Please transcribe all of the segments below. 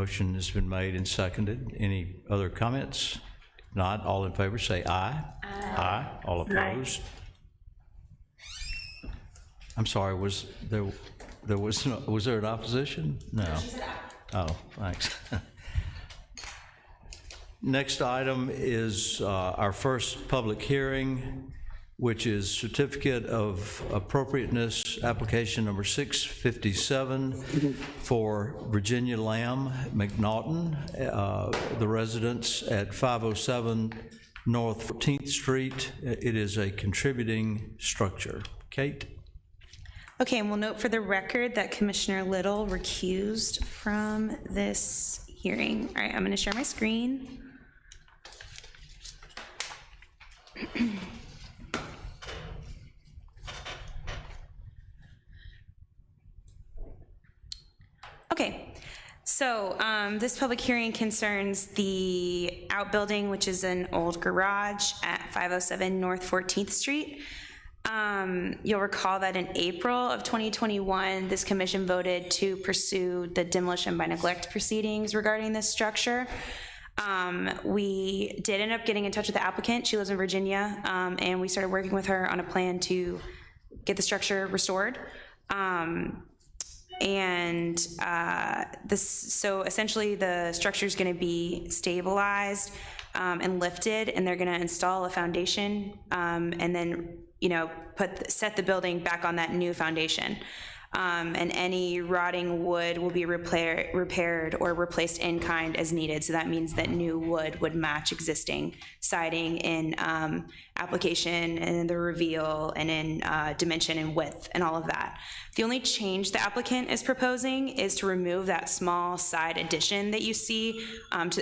motion has been made and seconded. Any other comments? If not, all in favor say aye. Aye. All opposed? I'm sorry, was there an opposition? No. Oh, thanks. Next item is our first public hearing, which is Certificate of Appropriateness, application number 657 for Virginia Lamb McNaughton, the residence at 507 North 14th Street. It is a contributing structure. Kate? Okay, and we'll note for the record that Commissioner Little recused from this hearing. All right, I'm going to share my screen. Okay, so this public hearing concerns the outbuilding, which is an old garage at 507 North 14th Street. You'll recall that in April of 2021, this commission voted to pursue the demolition by neglect proceedings regarding this structure. We did end up getting in touch with the applicant. She lives in Virginia, and we started working with her on a plan to get the structure restored. So essentially the structure is going to be stabilized and lifted, and they're going to install a foundation and then, you know, set the building back on that new foundation. And any rotting wood will be repaired or replaced in kind as needed. So that means that new wood would match existing siding in application and in the reveal and in dimension and width and all of that. The only change the applicant is proposing is to remove that small side addition that you see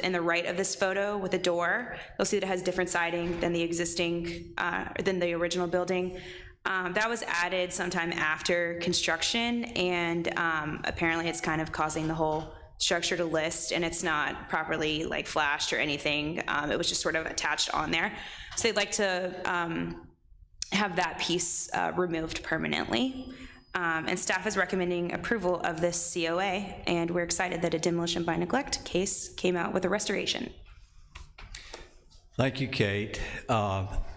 in the right of this photo with a door. You'll see that it has different siding than the existing, than the original building. That was added sometime after construction, and apparently it's kind of causing the whole structure to list, and it's not properly like flashed or anything. It was just sort of attached on there. So they'd like to have that piece removed permanently. And staff is recommending approval of this COA, and we're excited that a demolition by neglect case came out with a restoration. Thank you, Kate.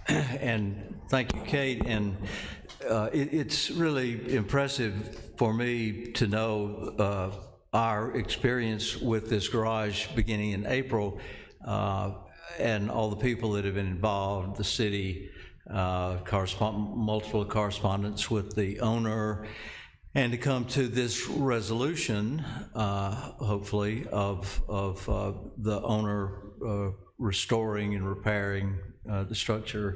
And thank you, Kate. And it's really impressive for me to know our experience with this garage beginning in April, and all the people that have been involved, the city, multiple correspondence with the owner, and to come to this resolution, hopefully, of the owner restoring and repairing the structure,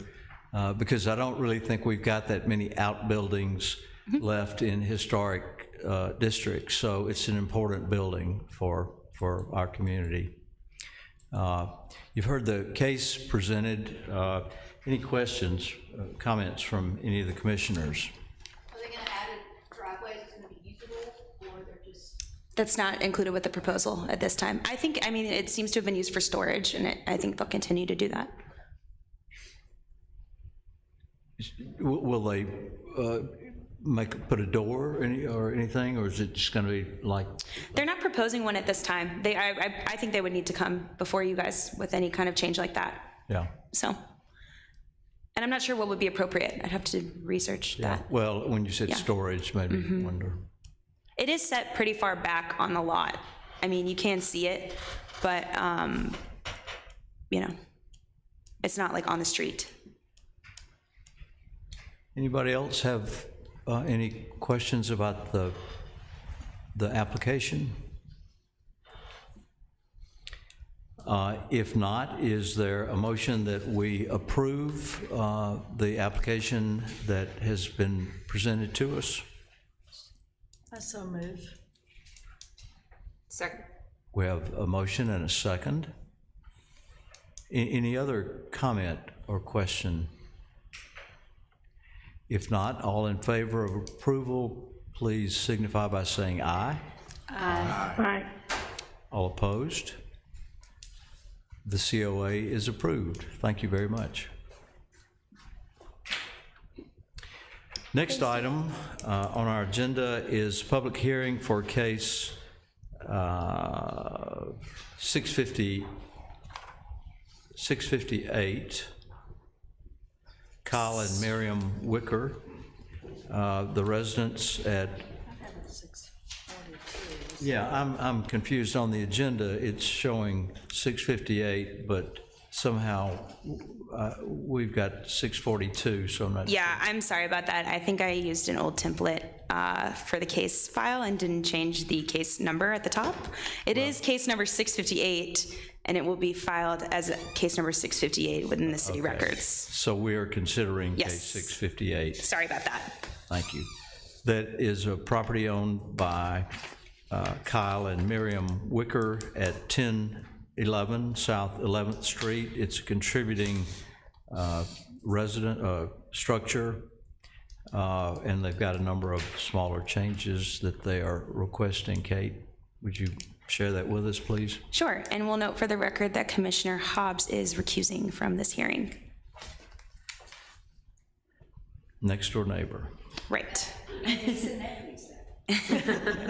because I don't really think we've got that many outbuildings left in historic districts, so it's an important building for our community. You've heard the case presented. Any questions, comments from any of the commissioners? Are they going to add a driveway that's going to be usable, or they're just... That's not included with the proposal at this time. I mean, it seems to have been used for storage, and I think they'll continue to do that. Will they put a door or anything, or is it just going to be like? They're not proposing one at this time. I think they would need to come before you guys with any kind of change like that. Yeah. So, and I'm not sure what would be appropriate. I'd have to research that. Well, when you said storage, maybe wonder. It is set pretty far back on the lot. I mean, you can see it, but you know, it's not like on the street. Anybody else have any questions about the application? If not, is there a motion that we approve the application that has been presented to us? I so move. Second. We have a motion and a second. Any other comment or question? If not, all in favor of approval, please signify by saying aye. Aye. Aye. All opposed? The COA is approved. Thank you very much. Next item on our agenda is public hearing for case 658, Kyle and Miriam Wicker, the residents at, 642. yeah, I'm confused on the agenda. It's showing 658, but somehow we've got 642, so I'm not. Yeah, I'm sorry about that. I think I used an old template for the case file and didn't change the case number at the top. It is case number 658, and it will be filed as case number 658 within the city records. So we are considering Yes. case 658. Sorry about that. Thank you. That is a property owned by Kyle and Miriam Wicker at 1011 South 11th Street. It's a contributing structure, and they've got a number of smaller changes that they are requesting. Kate, would you share that with us, please? Sure, and we'll note for the record that Commissioner Hobbs is recusing from this hearing. Next door neighbor Right.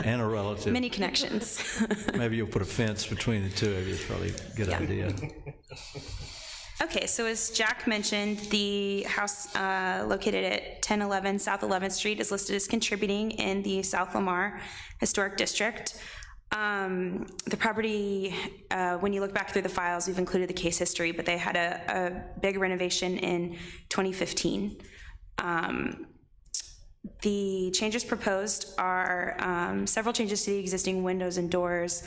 and a relative. Many connections. Maybe you'll put a fence between the two of you. It's probably a good idea. Okay, so as Jack mentioned, the house located at 1011 South 11th Street is listed as contributing in the South Lamar Historic District. The property, when you look back through the files, we've included the case history, but they had a big renovation in 2015. The changes proposed are several changes to the existing windows and doors.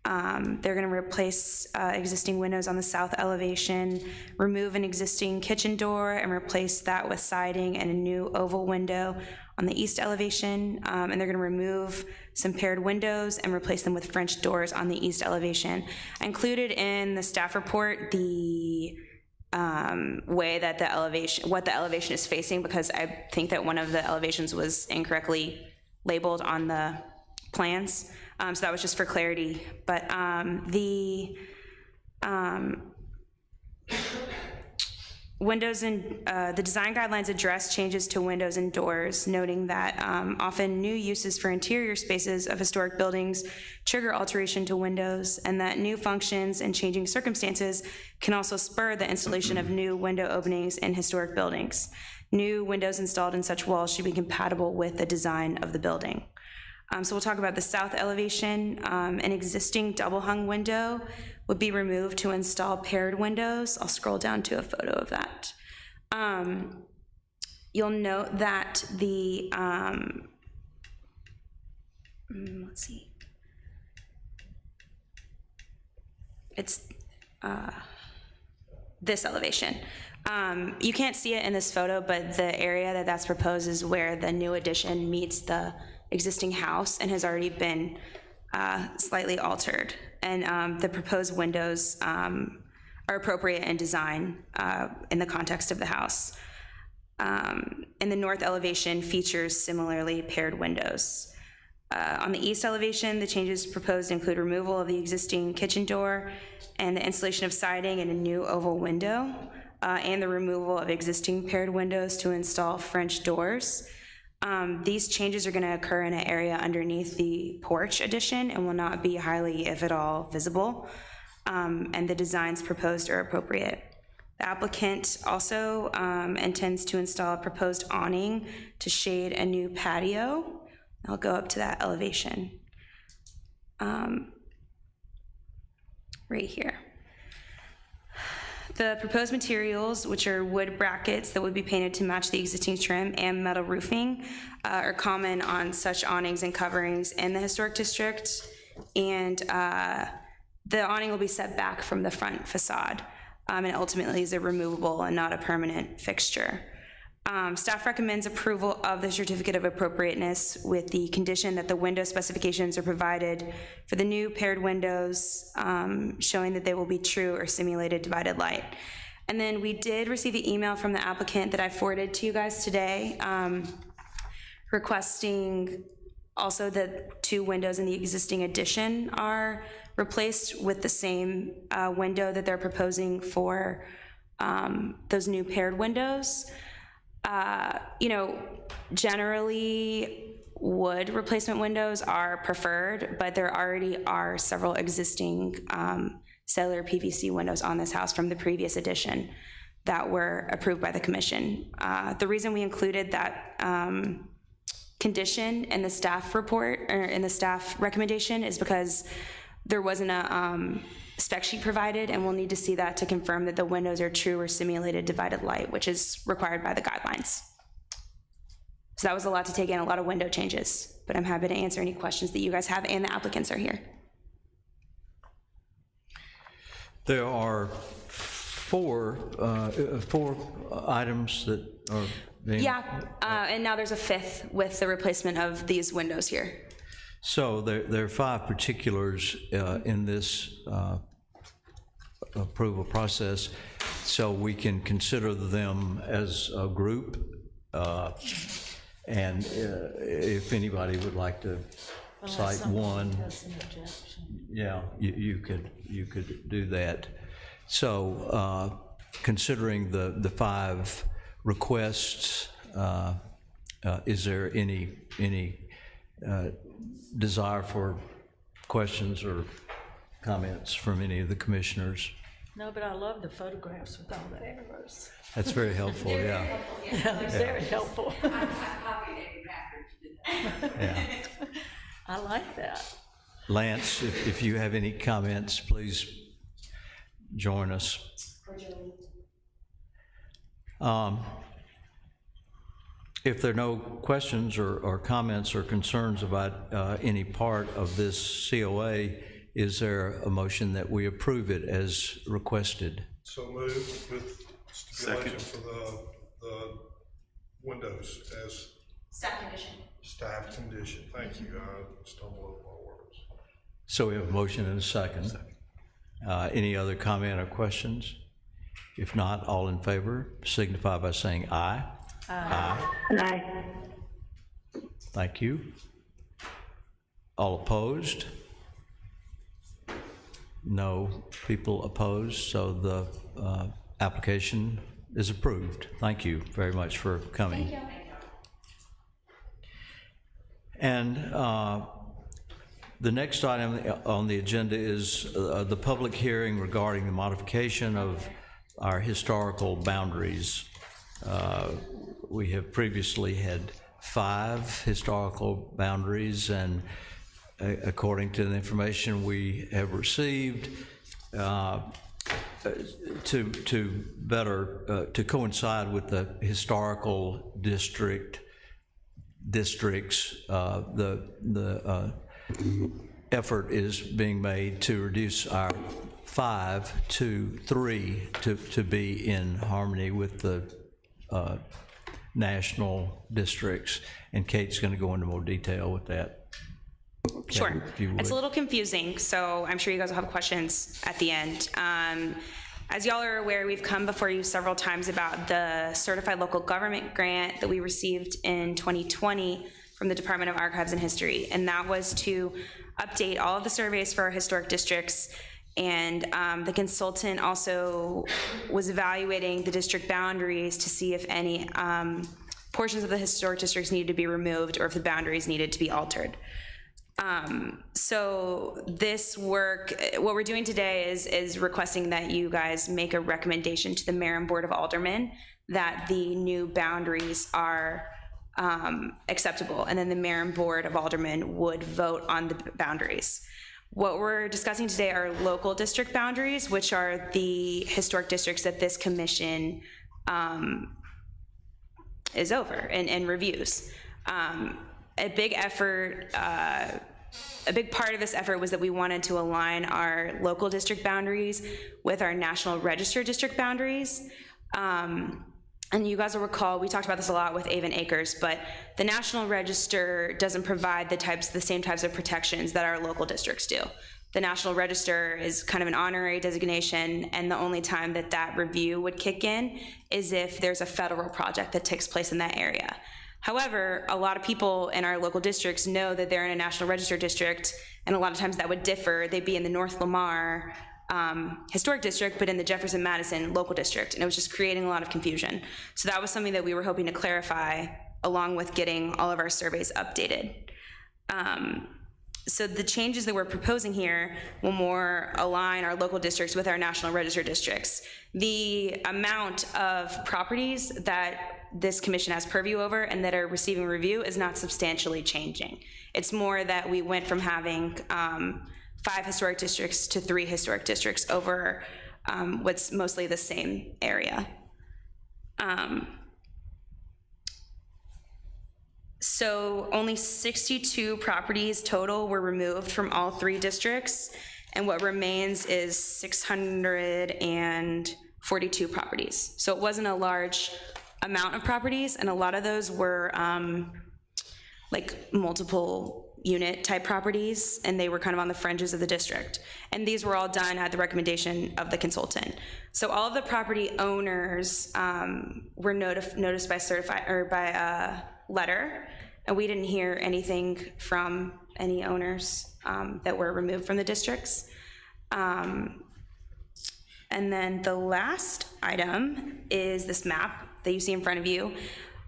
They're going to replace existing windows on the south elevation, remove an existing kitchen door and replace that with siding and a new oval window on the east elevation. And they're going to remove some paired windows and replace them with French doors on the east elevation. I included in the staff report the way that what the elevation is facing, because I think that one of the elevations was incorrectly labeled on the plans. So that was just for clarity. But the windows and the design guidelines address changes to windows and doors, noting that often new uses for interior spaces of historic buildings trigger alteration to windows, and that new functions and changing circumstances can also spur the installation of new window openings in historic buildings. New windows installed in such walls should be compatible with the design of the building. So we'll talk about the south elevation. An existing double-hung window would be removed to install paired windows. I'll scroll down to a photo of that. You'll note that the, let's see. It's this elevation. You can't see it in this photo, but the area that's proposed is where the new addition meets the existing house and has already been slightly altered. And the proposed windows are appropriate in design in the context of the house. And the north elevation features similarly paired windows. On the east elevation, the changes proposed include removal of the existing kitchen door and the installation of siding and a new oval window, and the removal of existing paired windows to install French doors. These changes are going to occur in an area underneath the porch addition and will not be highly, if at all, visible. And the designs proposed are appropriate. The applicant also intends to install a proposed awning to shade a new patio. I'll go up to that elevation right here. The proposed materials, which are wood brackets that would be painted to match the existing trim, and metal roofing, are common on such awnings and coverings in the historic district. And the awning will be set back from the front facade, and ultimately is a removable and not a permanent fixture. Staff recommends approval of the certificate of appropriateness with the condition that the window specifications are provided for the new paired windows, showing that they will be true or simulated divided light. And then we did receive an email from the applicant that I forwarded to you guys today, requesting also that 2 windows in the existing addition are replaced with the same window that they're proposing for those new paired windows. You know, generally, wood replacement windows are preferred, but there already are several existing cellular PVC windows on this house from the previous addition that were approved by the commission. The reason we included that condition in the staff report, or in the staff recommendation, is because there wasn't a spec sheet provided, and we'll need to see that to confirm that the windows are true or simulated divided light, which is required by the guidelines. So that was a lot to take in, a lot of window changes, but I'm happy to answer any questions that you guys have, and the applicants are here. There are four items that are being... Yeah, and now there's a fifth with the replacement of these windows here. So there are 5 particulars in this approval process, so we can consider them as a group. And if anybody would like to cite one, That's an objection. yeah, you could do that. So considering the 5 requests, is there any desire for questions or comments from any of the commissioners? No, but I love the photographs with all the arrows. That's very helpful, yeah. Yeah, very helpful. Yeah. I like that. Lance, if you have any comments, please join us. If there are no questions or comments or concerns about any part of this COA, is there a motion that we approve it as requested? So moved with stipulation for the windows as Staff condition. staff condition. Thank you, I stumbled over my words. So we have a motion and a second. Any other comment or questions? If not, all in favor signify by saying aye. Aye. Thank you. All opposed? No people opposed, so the application is approved. Thank you very much for coming. Thank you. And the next item on the agenda is the public hearing regarding the modification of our historical boundaries. We have previously had 5 historical boundaries, and according to the information we have received, to better to coincide with the historical districts, the effort is being made to reduce our 5 to 3 to be in harmony with the national districts, and Kate's going to go into more detail with that. Sure. if you would. It's a little confusing, so I'm sure you guys will have questions at the end. As y'all are aware, we've come before you several times about the Certified Local Government Grant that we received in 2020 from the Department of Archives and History, and that was to update all of the surveys for our historic districts. And the consultant also was evaluating the district boundaries to see if any portions of the historic districts needed to be removed or if the boundaries needed to be altered. So this work, what we're doing today is requesting that you guys make a recommendation to the Mayor and Board of Aldermen that the new boundaries are acceptable, and then the Mayor and Board of Aldermen would vote on the boundaries. What we're discussing today are local district boundaries, which are the historic districts that this commission is over and reviews. A big effort, a big part of this effort was that we wanted to align our local district boundaries with our National Register district boundaries. And you guys will recall, we talked about this a lot with Avon Acres, but the National Register doesn't provide the same types of protections that our local districts do. The National Register is kind of an honorary designation, and the only time that that review would kick in is if there's a federal project that takes place in that area. However, a lot of people in our local districts know that they're in a National Register district, and a lot of times that would differ. They'd be in the North Lamar historic district, but in the Jefferson-Madison local district, and it was just creating a lot of confusion. So that was something that we were hoping to clarify along with getting all of our surveys updated. So the changes that we're proposing here will more align our local districts with our National Register districts. The amount of properties that this commission has purview over and that are receiving review is not substantially changing. It's more that we went from having 5 historic districts to 3 historic districts over what's mostly the same area. So only 62 properties total were removed from all 3 districts, and what remains is 642 properties. So it wasn't a large amount of properties, and a lot of those were like multiple unit type properties, and they were kind of on the fringes of the district. And these were all done at the recommendation of the consultant. So all of the property owners were noticed by by letter, and we didn't hear anything from any owners that were removed from the districts. And then the last item is this map that you see in front of you.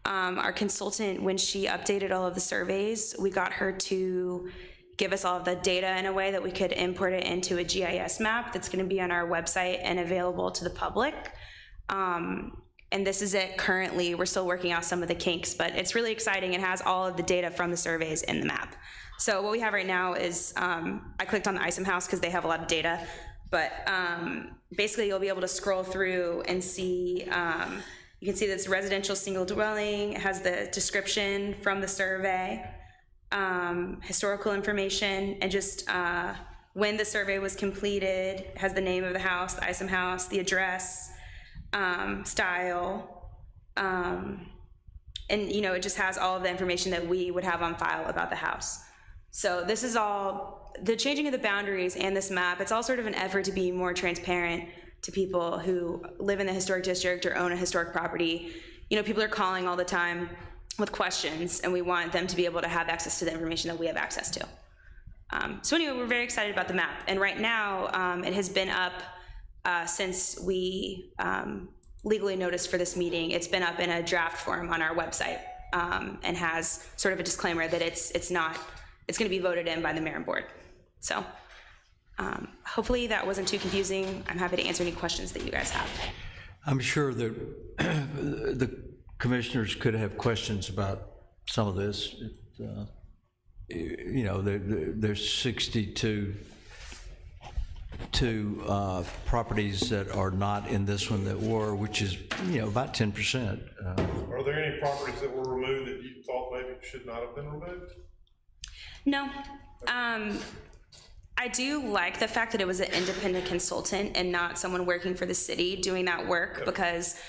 Our consultant, when she updated all of the surveys, we got her to give us all of the data in a way that we could import it into a GIS map that's going to be on our website and available to the public. And this is it currently. We're still working out some of the kinks, but it's really exciting. It has all of the data from the surveys in the map. So what we have right now is, I clicked on the Isom House because they have a lot of data, but basically you'll be able to scroll through and see, you can see that it's residential single dwelling. It has the description from the survey, historical information, and just when the survey was completed. It has the name of the house, the Isom House, the address, style, and it just has all of the information that we would have on file about the house. So this is all, the changing of the boundaries and this map, it's all sort of an effort to be more transparent to people who live in the historic district or own a historic property. People are calling all the time with questions, and we want them to be able to have access to the information that we have access to. So anyway, we're very excited about the map, and right now it has been up since we legally noticed for this meeting. It's been up in a draft form on our website, and has sort of a disclaimer that it's going to be voted in by the mayor and board. So hopefully that wasn't too confusing. I'm happy to answer any questions that you guys have. I'm sure that the commissioners could have questions about some of this. There's 62 properties that are not in this one that were, which is, about 10%. Are there any properties that were removed that you thought maybe should not have been removed? No. I do like the fact that it was an independent consultant and not someone working for the city doing that work, because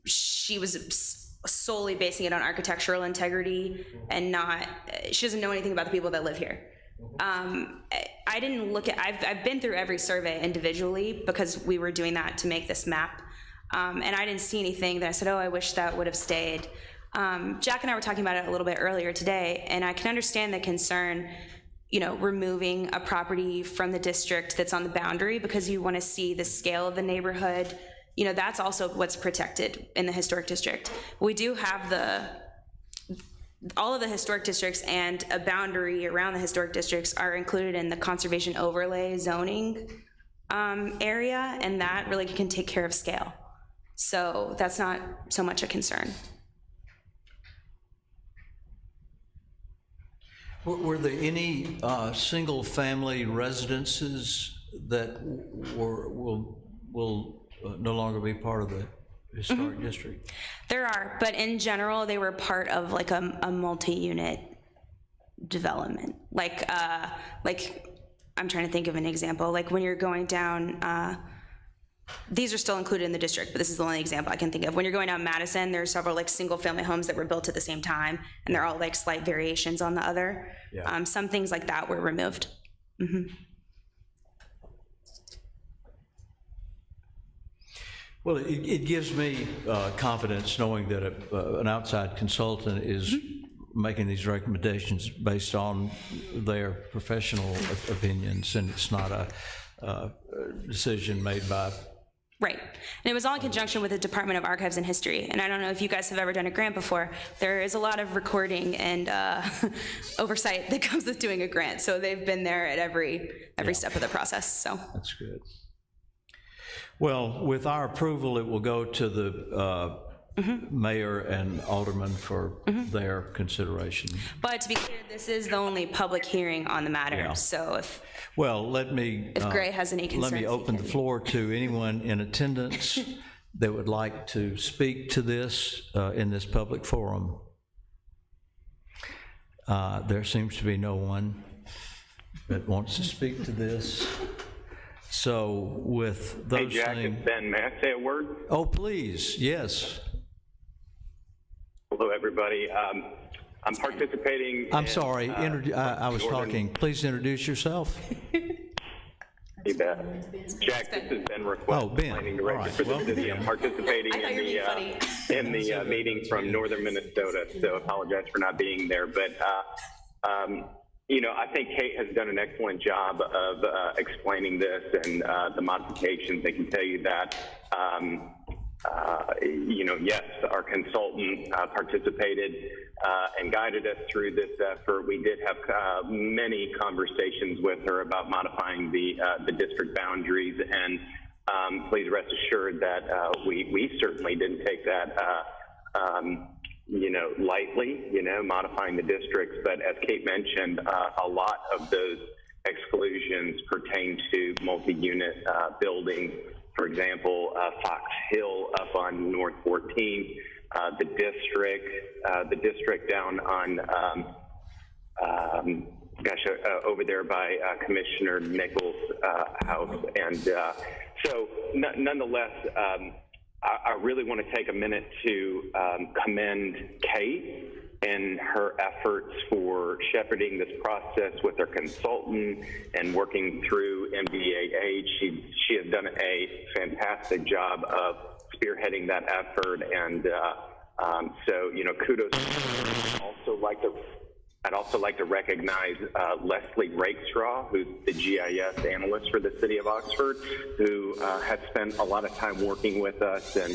she was solely basing it on architectural integrity and she doesn't know anything about the people that live here. I didn't look at, I've been through every survey individually because we were doing that to make this map. And I didn't see anything that I said, oh, I wish that would have stayed. Jack and I were talking about it a little bit earlier today, and I can understand the concern, removing a property from the district that's on the boundary because you want to see the scale of the neighborhood. That's also what's protected in the historic district. We do have all of the historic districts, and a boundary around the historic districts are included in the conservation overlay zoning area, and that really can take care of scale. So that's not so much a concern. Were there any single-family residences that will no longer be part of the historic district? There are, but in general, they were part of like a multi-unit development. Like I'm trying to think of an example. Like when you're going down, these are still included in the district, but this is the only example I can think of. When you're going down Madison, there are several like single-family homes that were built at the same time, and they're all like slight variations on the other. Yeah. Some things like that were removed. Mm-hmm. Well, it gives me confidence knowing that an outside consultant is making these recommendations based on their professional opinions, and it's not a decision made by Right. And it was all in conjunction with the Department of Archives and History. And I don't know if you guys have ever done a grant before. There is a lot of recording and oversight that comes with doing a grant. So they've been there at every step of the process. So That's good. Well, with our approval, it will go to the mayor and alderman for their consideration. but to be clear, this is the only public hearing on the matter. Yeah. So if Well, let me. If Gray has any Let concerns, me he open the can- floor to anyone in attendance that would like to speak to this in this public forum. There seems to be no one that wants to speak to this. So with Hey, those Jack, things. it's Ben. May I say a word? Oh, please, yes. Hello, everybody. I'm participating. I'm in, sorry, I was Northern- talking. Please introduce yourself. You bet. Jack, this is Ben Request, Oh, Ben. Planning All Director right. for the Welcome, city. I'm Ben. participating I thought you were being in the meeting from Northern Minnesota, so apologize for not being there. But, you know, I think Kate has done an excellent job of explaining this and the modifications. I can tell you that, you know, yes, our consultant participated and guided us through this effort. We did have many conversations with her about modifying the district boundaries, and please rest assured that we certainly didn't take that you know, lightly, you know, modifying the districts. But as Kate mentioned, a lot of those exclusions pertain to multi-unit buildings. For example, Fox Hill up on North 14th, the district down on, over there by Commissioner Nichols' house. And so nonetheless, I really want to take a minute to commend Kate and her efforts for shepherding this process with her consultant and working through MDAA. She has done a fantastic job of spearheading that effort, and so, you know, kudos. I'd also like to recognize Leslie Rakestraw, who's the GIS analyst for the city of Oxford, who has spent a lot of time working with us. And,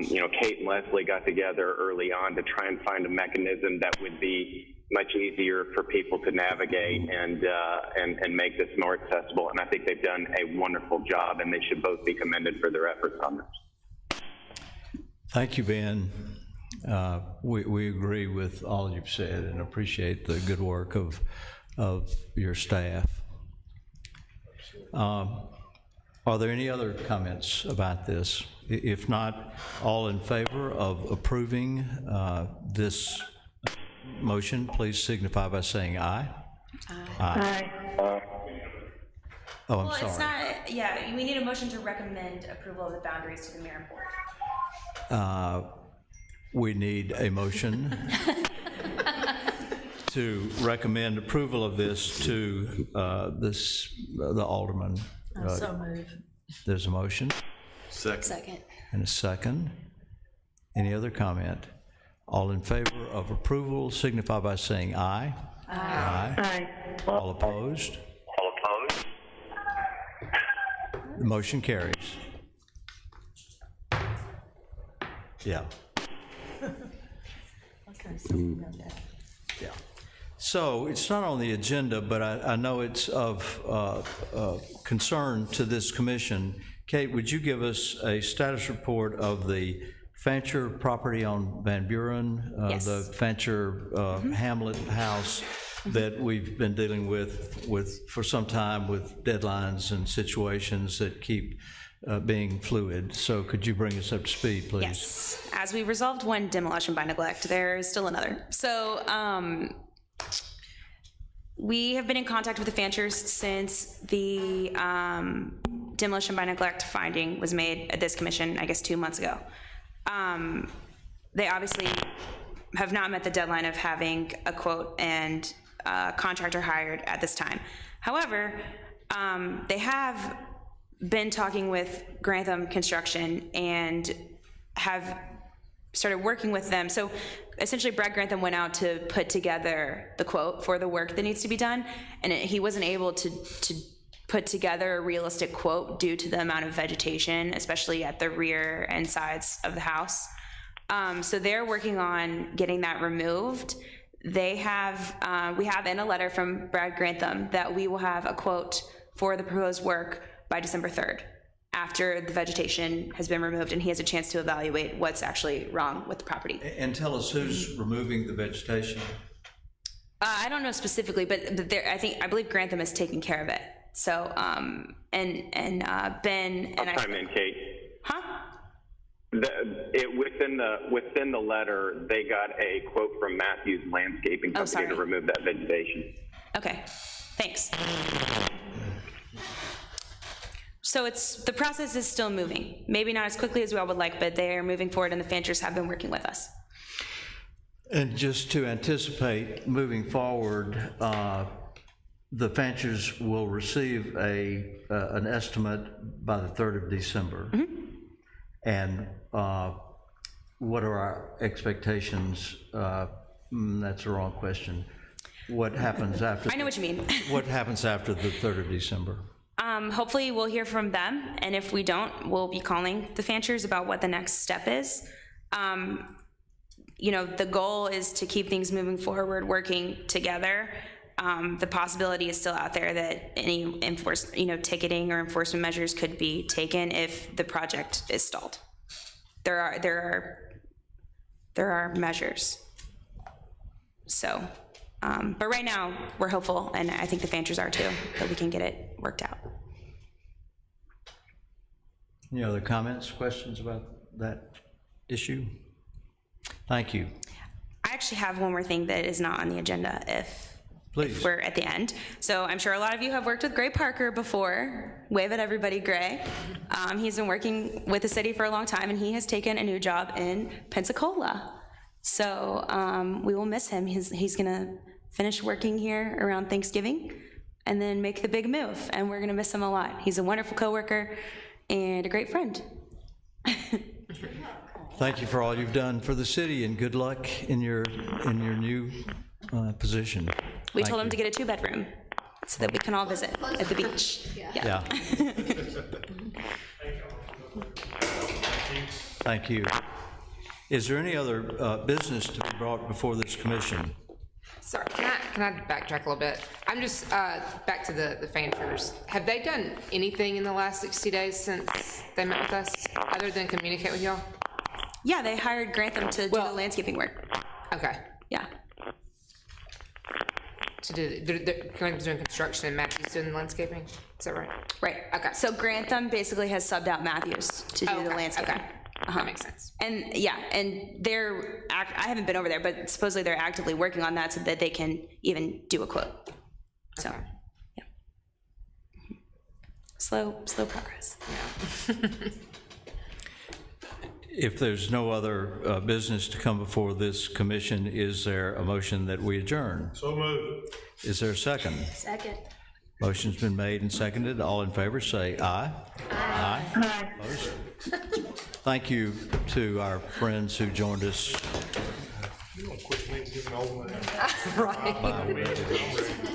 you know, Kate and Leslie got together early on to try and find a mechanism that would be much easier for people to navigate and make this more accessible. And I think they've done a wonderful job, and they should both be commended for their efforts on this. Thank you, Ben. We agree with all you've said and appreciate the good work of your staff. Are there any other comments about this? If not, all in favor of approving this motion, please signify by saying aye. Aye. Oh, I'm Well, it's sorry. not, yeah, we need a motion to recommend approval of the boundaries to the mayor and board. We need a motion to recommend approval of this to the alderman. So move. There's a motion Second. and a second. Any other comment? All in favor of approval signify by saying aye. Aye. Aye. All opposed? All opposed? The motion carries. Yeah. Okay, so we know that. Yeah. So it's not on the agenda, but I know it's of concern to this commission. Kate, would you give us a status report of the Fancher property on Van Buren? Yes. The Fancher Hamlet house that we've been dealing with for some time with deadlines and situations that keep being fluid. So could you bring us up to speed, please? Yes. As we resolved one demolition by neglect, there is still another. So we have been in contact with the Fanchers since the demolition by neglect finding was made at this commission, I guess 2 months ago. They obviously have not met the deadline of having a quote and contractor hired at this time. However, they have been talking with Grantham Construction and have started working with them. So essentially Brad Grantham went out to put together the quote for the work that needs to be done, and he wasn't able to put together a realistic quote due to the amount of vegetation, especially at the rear and sides of the house. So they're working on getting that removed. They have, we have in a letter from Brad Grantham that we will have a quote for the proposed work by December 3rd, after the vegetation has been removed and he has a chance to evaluate what's actually wrong with the property. And tell us who's removing the vegetation? I don't know specifically, but there, I believe Grantham is taking care of it. So, Ben and Chime in, Kate. Huh? Within the letter, they got a quote from Matthews Landscaping Company sorry. to remove that vegetation. Okay, thanks. So the process is still moving. Maybe not as quickly as we all would like, but they're moving forward and the Fanchers have been working with us. And just to anticipate moving forward, the Fanchers will receive an estimate by the 3rd of December. And what are our expectations? That's the wrong question. What happens after? I know what you mean. What happens after the 3rd of December? Hopefully we'll hear from them, and if we don't, we'll be calling the Fanchers about what the next step is. You know, the goal is to keep things moving forward, working together. The possibility is still out there that any ticketing or enforcement measures could be taken if the project is stalled. There are measures. So, but right now we're hopeful, and I think the Fanchers are too, that we can get it worked out. Any other comments, questions about that issue? Thank you. I actually have one more thing that is not on the agenda if Please. we're at the end. So I'm sure a lot of you have worked with Gray Parker before. Wave at everybody, Gray. He's been working with the city for a long time, and he has taken a new job in Pensacola. So we will miss him. He's gonna finish working here around Thanksgiving and then make the big move, and we're gonna miss him a lot. He's a wonderful coworker and a great friend. Thank you for all you've done for the city, and good luck in your new position. We told him to get a 2-bedroom so that we can all visit at the beach. Yeah. Thank you. Is there any other business to be brought before this commission? Sorry, can I backtrack a little bit? I'm just, back to the Fanchers. Have they done anything in the last 60 days since they met with us, other than communicate with y'all? Yeah, they hired Grantham to do the landscaping work. Okay. Yeah. To do, Grantam's doing construction and Matthew's doing the landscaping? Is that right? Right. Okay. So Grantham basically has subbed out Matthews to do the landscaping. Okay. That makes sense. And yeah, and I haven't been over there, but supposedly they're actively working on that so that they can even do a quote. So, Okay. yeah. Slow progress. If there's no other business to come before this commission, is there a motion that we adjourn? So moved. Is there a second? Second. Motion's been made and seconded. All in favor, say aye. Aye. Aye. Opposed? Thank you to our friends who joined us. You want to quit me getting old man? Right.